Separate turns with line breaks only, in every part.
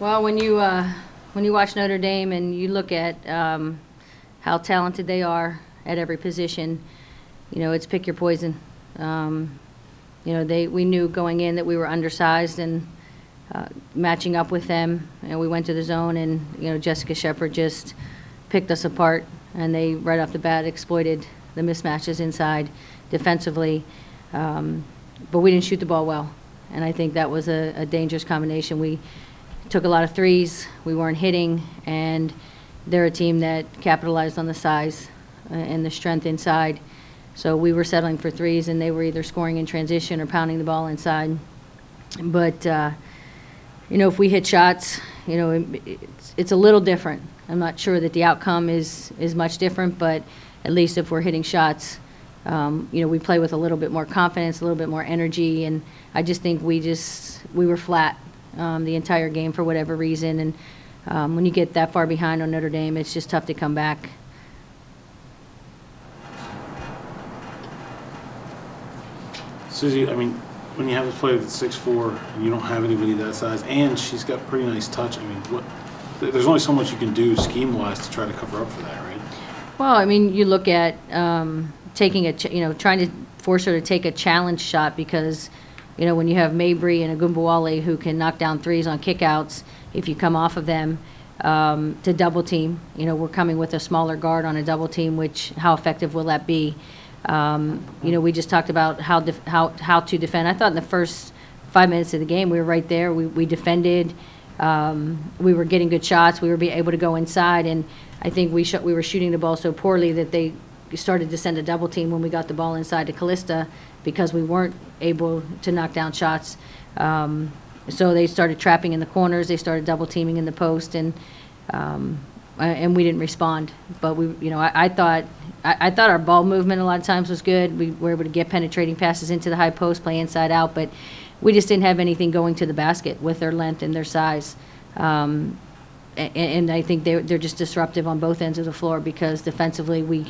Well, when you watch Notre Dame and you look at how talented they are at every position, it's pick your poison. We knew going in that we were undersized and matching up with them. We went to the zone, and Jessica Shepard just picked us apart, and they right off the bat exploited the mismatches inside defensively. But we didn't shoot the ball well, and I think that was a dangerous combination. We took a lot of threes, we weren't hitting, and they're a team that capitalized on the size and the strength inside. So we were settling for threes, and they were either scoring in transition or pounding the ball inside. But, if we hit shots, it's a little different. I'm not sure that the outcome is much different, but at least if we're hitting shots, we play with a little bit more confidence, a little bit more energy, and I just think we were flat the entire game for whatever reason. And when you get that far behind on Notre Dame, it's just tough to come back.
Susie, when you have a player that's 6'4", and you don't have anybody that size, and she's got pretty nice touch, there's only so much you can do scheme-wise to try to cover up for that, right?
Well, you look at taking trying to force her to take a challenge shot, because when you have Mabry and Agumbawale who can knock down threes on kickouts, if you come off of them to double team, we're coming with a smaller guard on a double team, which how effective will that be? We just talked about how to defend. I thought in the first 5 minutes of the game we were right there. We defended. We were getting good shots. We were able to go inside, and I think we were shooting the ball so poorly that they started to send a double team when we got the ball inside to Callista, because we weren't able to knock down shots. So they started trapping in the corners. They started double teaming in the post, and we didn't respond. But I thought our ball movement a lot of times was good. We were able to get penetrating passes into the high post, play inside out, but we just didn't have anything going to the basket with their length and their size. And I think they're just disruptive on both ends of the floor, because defensively we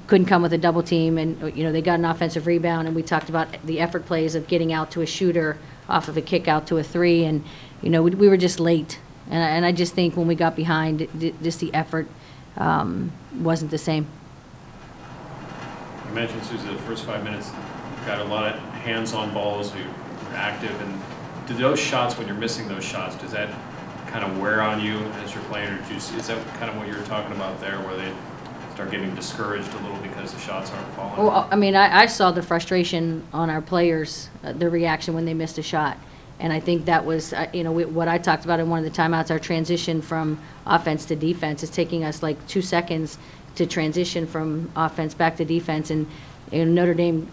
couldn't come with a double team, and they got an offensive rebound, and we talked about the effort plays of getting out to a shooter off of a kick out to a three, and we were just late. And I just think when we got behind, just the effort wasn't the same.
You mentioned, Susie, the first 5 minutes, you got a lot of hands-on balls, you're active, and do those shots, when you're missing those shots, does that kind of wear on you as you're playing, or is that kind of what you were talking about there, where they start getting discouraged a little because the shots aren't falling?
Well, I saw the frustration on our players, their reaction when they missed a shot. And I think that was, what I talked about in one of the timeouts, our transition from offense to defense is taking us like 2 seconds to transition from offense back to defense. And Notre Dame,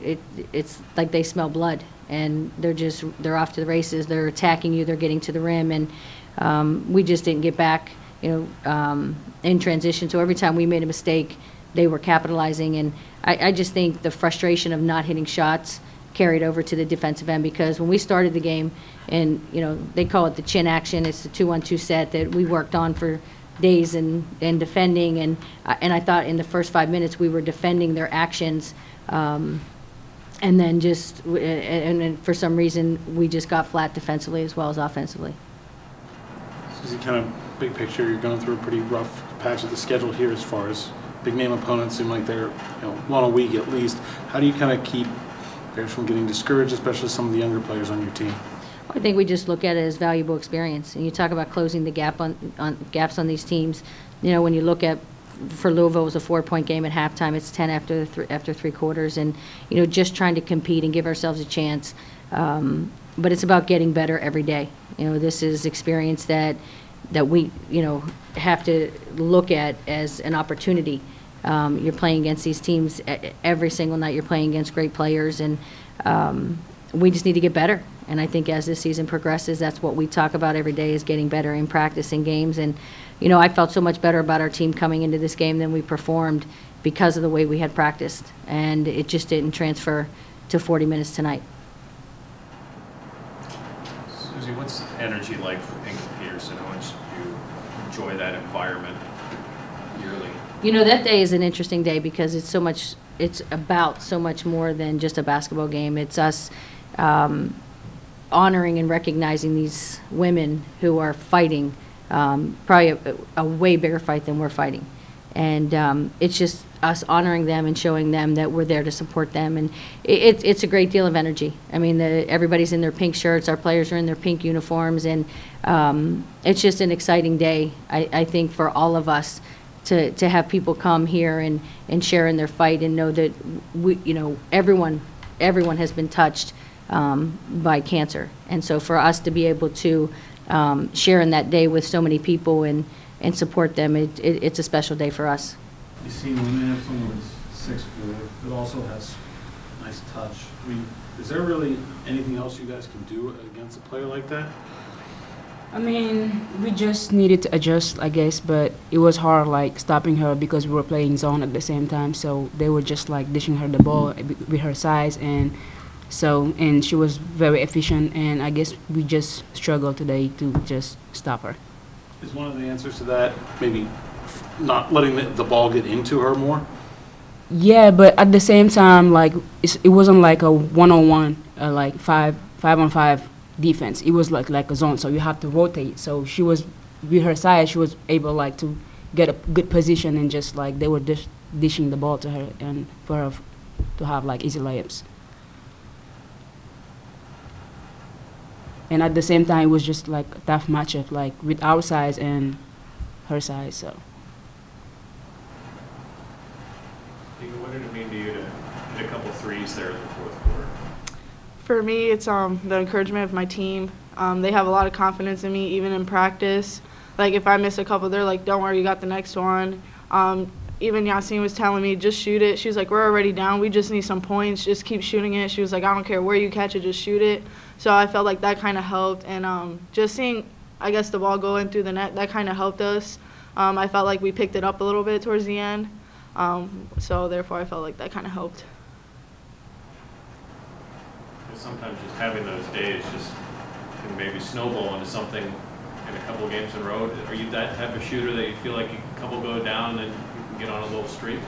it's like they smell blood, and they're off to the races. They're attacking you. They're getting to the rim, and we just didn't get back, in transition. So every time we made a mistake, they were capitalizing. And I just think the frustration of not hitting shots carried over to the defensive end, because when we started the game, and they call it the chin action, it's the 2-1-2 set that we worked on for days and defending, and I thought in the first 5 minutes we were defending their actions, and then and for some reason we just got flat defensively as well as offensively.
Susie, kind of big picture, you're going through a pretty rough patch of the schedule here as far as big name opponents seem like they're one a week at least. How do you kind of keep players from getting discouraged, especially some of the younger players on your team?
I think we just look at it as valuable experience. And you talk about closing the gaps on these teams. When you look at, for Louisville, it was a 4-point game at halftime. It's 10 after three quarters, and just trying to compete and give ourselves a chance. But it's about getting better every day. This is experience that we have to look at as an opportunity. You're playing against these teams every single night. You're playing against great players, and we just need to get better. And I think as this season progresses, that's what we talk about every day, is getting better in practice and games. And I felt so much better about our team coming into this game than we performed because of the way we had practiced, and it just didn't transfer to 40 minutes tonight.
Susie, what's the energy like for Pink and Peterson? How much do you enjoy that environment yearly?
That day is an interesting day because it's about so much more than just a basketball game. It's us honoring and recognizing these women who are fighting probably a way bigger fight than we're fighting. And it's just us honoring them and showing them that we're there to support them. And it's a great deal of energy. I mean, everybody's in their pink shirts. Our players are in their pink uniforms. And it's just an exciting day, I think, for all of us to have people come here and share in their fight and know that everyone has been touched by cancer. And so for us to be able to share in that day with so many people and support them, it's a special day for us.
You see, when they have someone that's 6'4", that also has nice touch. I mean, is there really anything else you guys can do against a player like that?
I mean, we just needed to adjust, I guess, but it was hard, like, stopping her because we were playing zone at the same time, so they were just, like, dishing her the ball with her size, and she was very efficient, and I guess we just struggled today to just stop her.
Is one of the answers to that maybe not letting the ball get into her more?
Yeah, but at the same time, like, it wasn't like a one-on-one, like five-on-five defense. It was like a zone, so you have to rotate. So she was, with her size, she was able like to get a good position, and just like they were dishing the ball to her and for her to have like easy layups. And at the same time, it was just like a tough matchup, like with our size and her size. So.
What did it mean to you to hit a couple threes there in the fourth quarter?
For me, it's the encouragement of my team. They have a lot of confidence in me, even in practice. Like, if I miss a couple, they're like, don't worry, you got the next one. Even Yassine was telling me, just shoot it. She was like, we're already down. We just need some points. Just keep shooting it. She was like, I don't care where you catch it, just shoot it. So I felt like that kind of helped. And just seeing, I guess, the ball go in through the net, that kind of helped us. I felt like we picked it up a little bit towards the end. So therefore, I felt like that kind of helped.
Sometimes just having those days just can maybe snowball into something in a couple games in a row. Are you that type of shooter that you feel like a couple go down and you can get on a little streak?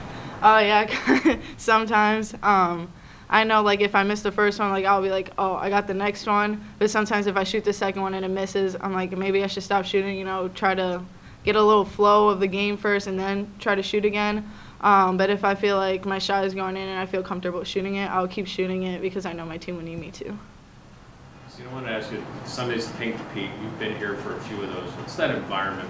Oh, yeah, sometimes. I know, like, if I miss the first one, like, I'll be like, oh, I got the next one. But sometimes if I shoot the second one and it misses, I'm like, maybe I should stop shooting, try to get a little flow of the game first and then try to shoot again. But if I feel like my shot is going in and I feel comfortable shooting it, I'll keep shooting it because I know my team will need me to.
So I want to ask you, Sunday's Pink to Pete, you've been here for a few of those. What's that environment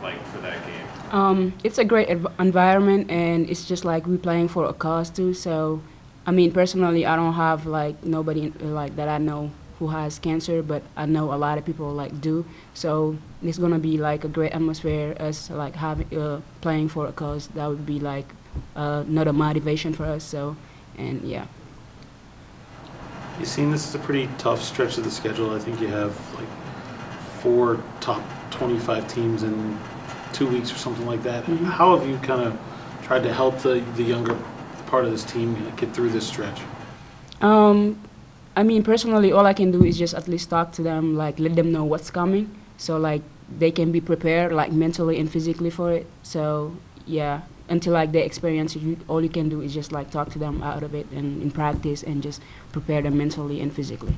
like for that game?
It's a great environment, and it's just like we're playing for a cause too. So, I mean, personally, I don't have like nobody like that I know who has cancer, but I know a lot of people like do. So it's gonna be like a great atmosphere. Us like having playing for a cause, that would be like another motivation for us. So, and yeah.
You've seen this is a pretty tough stretch of the schedule. I think you have like 4 top 25 teams in 2 weeks or something like that.
Mm-hmm.
How have you kind of tried to help the younger part of this team get through this stretch?
I mean, personally, all I can do is just at least talk to them, like let them know what's coming, so like they can be prepared, like mentally and physically for it. So yeah, until like they experience it, all you can do is just like talk to them out of it and in practice and just prepare them mentally and physically.